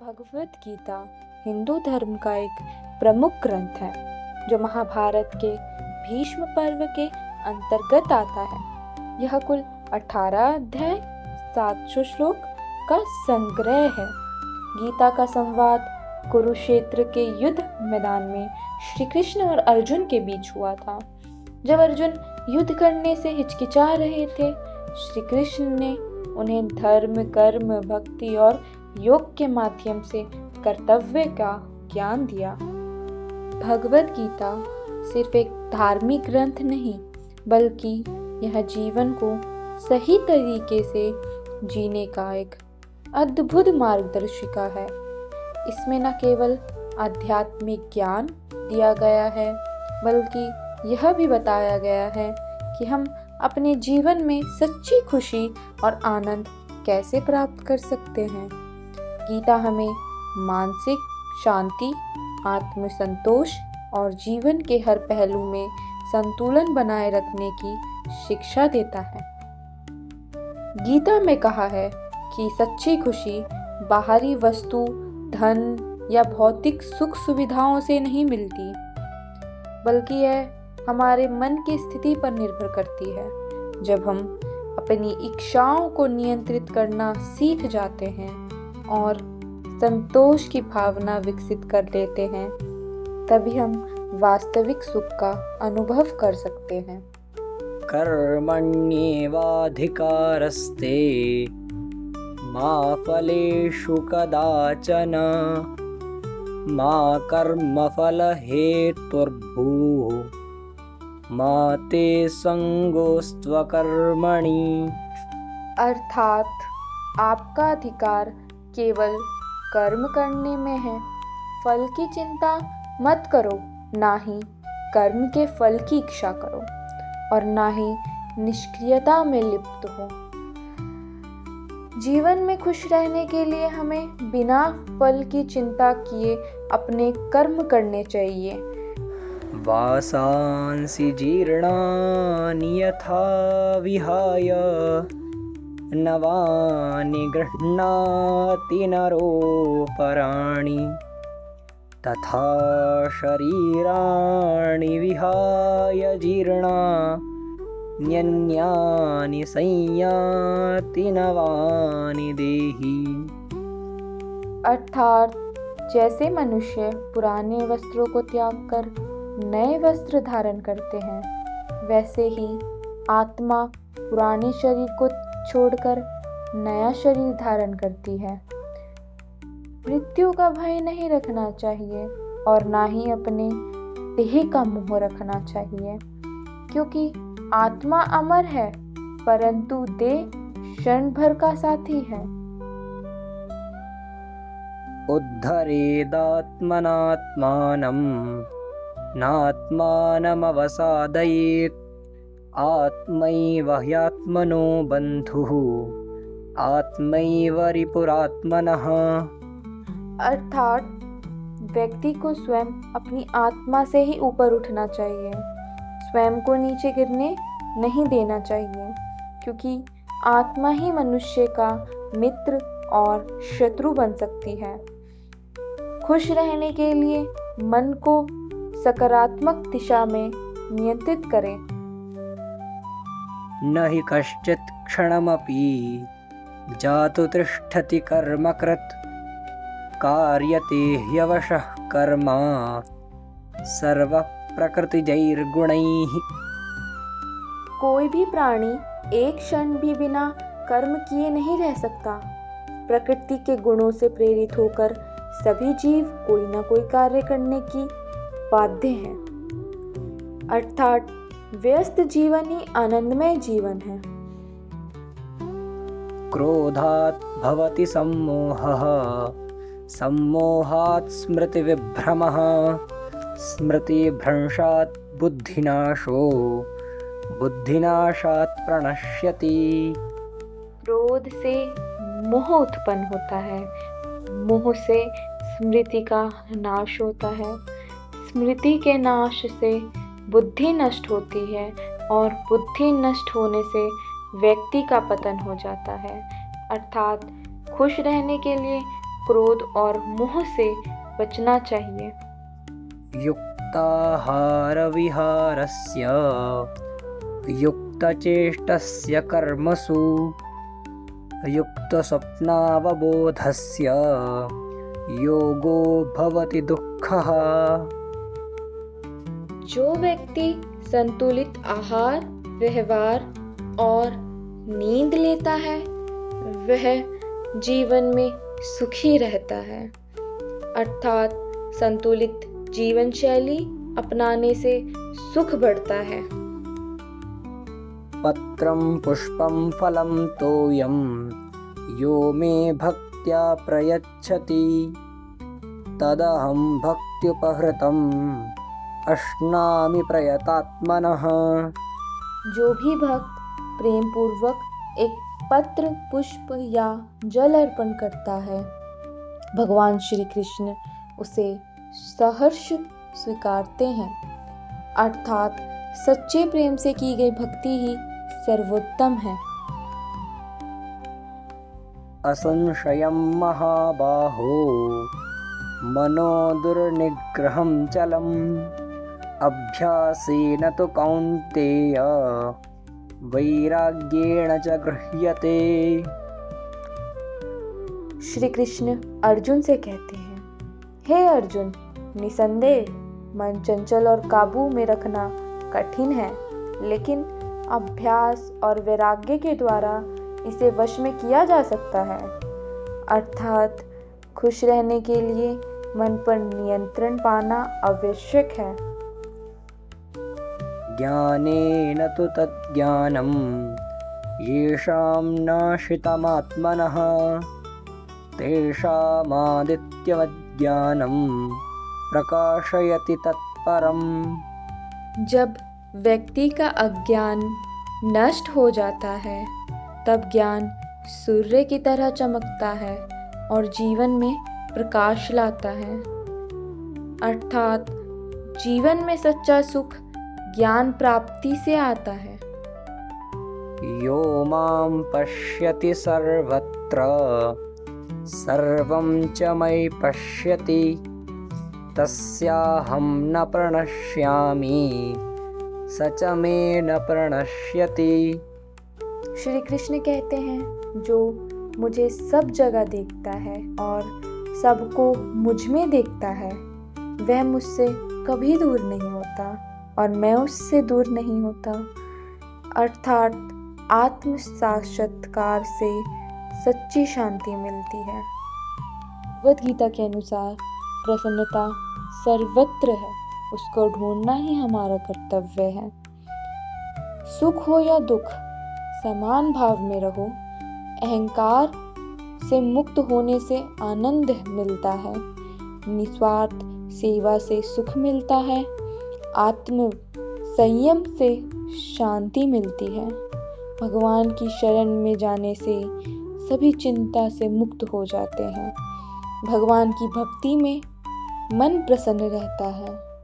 भगवत गीता हिंदू धर्म का एक प्रमुख ग्रंथ है जो महाभारत के भीष्म पर्व के अंतर्गत आता है। यह कुल 18 अध्याय 700 श्लोक का संग्रह है। गीता का संवाद कुरुक्षेत्र के युद्ध मैदान में श्री कृष्ण और अर्जुन के बीच हुआ था। जब अर्जुन युद्ध करने से हिचकिचा रहे थे, श्री कृष्ण ने उन्हें धर्म, कर्म, भक्ति और योग के माध्यम से कर्तव्य का ज्ञान दिया। भगवत गीता सिर्फ एक धार्मिक ग्रंथ नहीं, बल्कि यह जीवन को सही तरीके से जीने का एक अद्भुत मार्गदर्शिका है। इसमें न केवल आध्यात्मिक ज्ञान दिया गया है, बल्कि यह भी बताया गया है कि हम अपने जीवन में सच्ची खुशी और आनंद कैसे प्राप्त कर सकते हैं। गीता हमें मानसिक शांति, आत्मसंतोष और जीवन के हर पहलू में संतुलन बनाए रखने की शिक्षा देता है। गीता में कहा है कि सच्ची खुशी बाहरी वस्तु, धन या भौतिक सुख सुविधाओं से नहीं मिलती, बल्कि यह हमारे मन की स्थिति पर निर्भर करती है। जब हम अपनी इच्छाओं को नियंत्रित करना सीख जाते हैं और संतोष की भावना विकसित कर लेते हैं, तभी हम वास्तविक सुख का अनुभव कर सकते हैं। कर्मण्येवाधिकारस्ते मा फलेषु कदाचन मा कर्मफल हेतुर्भूः मा ते संगोस्त्वकर्मणि। अर्थात आपका अधिकार केवल कर्म करने में है। फल की चिंता मत करो, ना ही कर्म के फल की इच्छा करो और ना ही निष्क्रियता में लिप्त हो। जीवन में खुश रहने के लिए हमें बिना फल की चिंता किए अपने कर्म करने चाहिए। वासांसि जीर्णानि यथा विहाय नवानि गृह्णाति नरोपराणि तथा शरीराणि विहाय जीर्णान्यन्यानि संयाति नवानि देहि। अर्थात जैसे मनुष्य पुराने वस्त्रों को त्याग कर नए वस्त्र धारण करते हैं, वैसे ही आत्मा पुराने शरीर को छोड़कर नया शरीर धारण करती है। मृत्यु का भय नहीं रखना चाहिए और ना ही अपने देह का मोह रखना चाहिए, क्योंकि आत्मा अमर है, परंतु देह क्षण भर का साथी है। उद्धरेदात्मनात्मानं नात्मानमवसादयेत् आत्मैव ह्यात्मनो बन्धुः आत्मैव रिपुरात्मनः। अर्थात व्यक्ति को स्वयं अपनी आत्मा से ही ऊपर उठना चाहिए, स्वयं को नीचे गिरने नहीं देना चाहिए, क्योंकि आत्मा ही मनुष्य का मित्र और शत्रु बन सकती है। खुश रहने के लिए मन को सकारात्मक दिशा में नियंत्रित करें। न हि कश्चित् क्षणमपि जातु तिष्ठति कर्मकृत् कार्यते ह्यवशः कर्मा सर्वः प्रकृतिजैर्गुणैः। कोई भी प्राणी एक क्षण भी बिना कर्म किए नहीं रह सकता। प्रकृति के गुणों से प्रेरित होकर सभी जीव कोई ना कोई कार्य करने की बाध्य हैं। अर्थात व्यस्त जीवन ही आनंदमय जीवन है। क्रोधात् भवति सम्मोहः सम्मोहात् स्मृतिविभ्रमः स्मृतिभ्रंशात् बुद्धिनाशो बुद्धिनाशात् प्रणश्यति। क्रोध से मोह उत्पन्न होता है, मोह से स्मृति का नाश होता है, स्मृति के नाश से बुद्धि नष्ट होती है और बुद्धि नष्ट होने से व्यक्ति का पतन हो जाता है। अर्थात खुश रहने के लिए क्रोध और मोह से बचना चाहिए। युक्ताहारविहारस्य युक्तचेष्टस्य कर्मसु युक्तस्वप्नावबोधस्य योगो भवति दुःखः। जो व्यक्ति संतुलित आहार, व्यवहार और नींद लेता है वह जीवन में सुखी रहता है। अर्थात संतुलित जीवन शैली अपनाने से सुख बढ़ता है। पत्रं पुष्पं फलं तोयं यो मे भक्त्या प्रयच्छति तदहं भक्त्युपहृतम् अश्नामि प्रयतात्मनः। जो भी भक्त प्रेम पूर्वक एक पत्र, पुष्प या जल अर्पण करता है भगवान श्री कृष्ण उसे सहर्ष स्वीकारते हैं। अर्थात सच्चे प्रेम से की गई भक्ति ही सर्वोत्तम है। असंशयं महाबाहो मनो दुर्निग्रहं चलम् अभ्यासेन तु कौन्तेय वैराग्येण च गृह्यते। श्री कृष्ण अर्जुन से कहते हैं, हे अर्जुन, निसंदेह मन चंचल और काबू में रखना कठिन है, लेकिन अभ्यास और वैराग्य के द्वारा इसे वश में किया जा सकता है। अर्थात खुश रहने के लिए मन पर नियंत्रण पाना आवश्यक है। ज्ञानेन तु तज्ज्ञानं येषां नाशितमात्मनः तेषामादित्यवज्ञानं प्रकाशयति तत्परम्। जब व्यक्ति का अज्ञान नष्ट हो जाता है तब ज्ञान सूर्य की तरह चमकता है और जीवन में प्रकाश लाता है। अर्थात जीवन में सच्चा सुख ज्ञान प्राप्ति से आता है। यो मां पश्यति सर्वत्र सर्वं च मयि पश्यति तस्याहं न प्रणश्यामि स च मे न प्रणश्यति। श्री कृष्ण कहते हैं, जो मुझे सब जगह देखता है और सबको मुझ में देखता है वह मुझसे कभी दूर नहीं होता और मैं उससे दूर नहीं होता। अर्थात आत्म साक्षात्कार से सच्ची शांति मिलती है। भगवद गीता के अनुसार प्रसन्नता सर्वत्र है, उसको ढूंढना ही हमारा कर्तव्य है। सुख हो या दुख, समान भाव में रहो। अहंकार से मुक्त होने से आनंद मिलता है। निस्वार्थ सेवा से सुख मिलता है। आत्म संयम से शांति मिलती है। भगवान की शरण में जाने से सभी चिंता से मुक्त हो जाते हैं। भगवान की भक्ति में मन प्रसन्न रहता है।